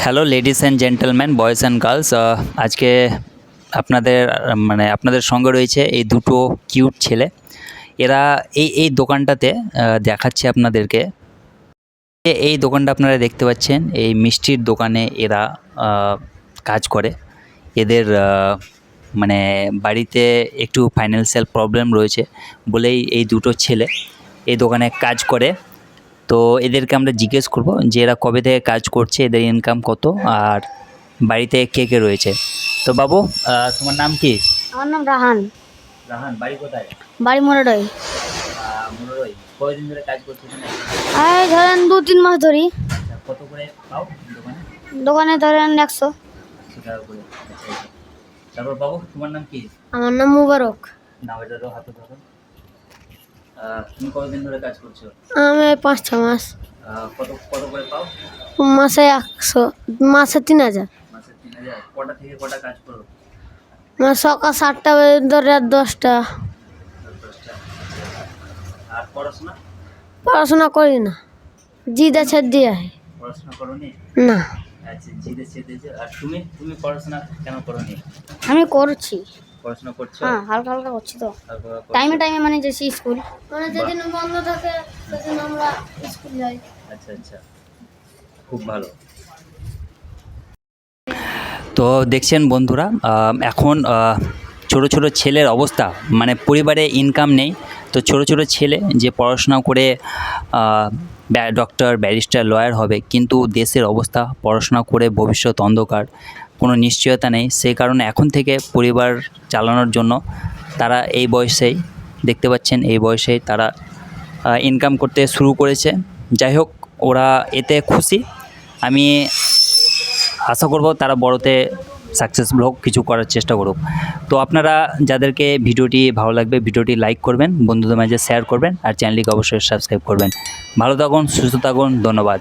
Hello ladies and gentleman, boys and girls. আজকে আপনাদের সঙ্গে রয়েছে এই দুটো কিউট ছেলে। এরা এই দোকানটাতে দেখাচ্ছি আপনাদেরকে। এই দোকানটা আপনারা দেখতে পাচ্ছেন, এই মিষ্টির দোকানে এরা কাজ করে। এদের বাড়িতে একটু ফাইন্যান্সিয়াল প্রবলেম রয়েছে বলেই এই দুটো ছেলে এই দোকানে কাজ করে। তো এদেরকে আমরা জিজ্ঞেস করব যে এরা কবে থেকে কাজ করছে, এদের ইনকাম কত, আর বাড়িতে কে কে রয়েছে। তো বাবু, তোমার নাম কি? আমার নাম রাহান। রাহান, বাড়ি কোথায়? বাড়ি মোরাডই। মুররই। কয়দিন ধরে কাজ করছো এখানে? ধরেন 2-3 মাস ধরি। আচ্ছা, কত করে পাও দোকানে? দোকানে ধরেন 100 টাকা করে। আচ্ছা, তারপর বাবু, তোমার নাম কি? আমার নাম মুবারক। নাম এটারও হাতে ধরো। তুমি কতদিন ধরে কাজ করছো? আমি 5-6 মাস। কত কত করে পাও? মাসে 100, মাসে 3000। মাসে 3000। কটা থেকে কটা কাজ করো? সকাল 7টা বেজে ধরে রাত 10টা। 10টা। আর পড়াশোনা? পড়াশোনা করি না, জিদা ছেদ দিয়ে। পড়াশোনা করোনি? না। আচ্ছা, জিদে ছেদেছে। আর তুমি তুমি পড়াশোনা কেন করোনি? আমি করছি, পড়াশোনা করছো? হ্যাঁ হালকা হালকা করছি। তো তারপর টাইমে টাইমে মানে যেছি স্কুল, মানে যেদিন বন্ধ থাকে সেদিন আমরা স্কুল যাই। আচ্ছা আচ্ছা, খুব ভালো। তো দেখছেন বন্ধুরা, এখন ছোট ছোট ছেলের অবস্থা, মানে পরিবারে ইনকাম নেই। তো ছোট ছোট ছেলে যে পড়াশোনা করে ডক্টর, ব্যারিস্টার, লয়ার হবে, কিন্তু দেশের অবস্থা, পড়াশোনা করে ভবিষ্যৎ অন্ধকার, কোনো নিশ্চয়তা নেই। সেই কারণে এখন থেকে পরিবার চালানোর জন্য তারা এই বয়সেই, দেখতে পাচ্ছেন এই বয়সেই তারা ইনকাম করতে শুরু করেছে। যাই হোক, ওরা এতে খুশি। আমি আশা করব তারা বড়তে সাকসেসফুল হোক, কিছু করার চেষ্টা করুক। তো আপনারা যাদেরকে ভিডিওটি ভালো লাগবে, ভিডিওটি লাইক করবেন, বন্ধুদের মাঝে শেয়ার করবেন, আর চ্যানেলটিকে অবশ্যই সাবস্ক্রাইব করবেন। ভালো থাকুন, সুস্থ থাকুন, ধন্যবাদ।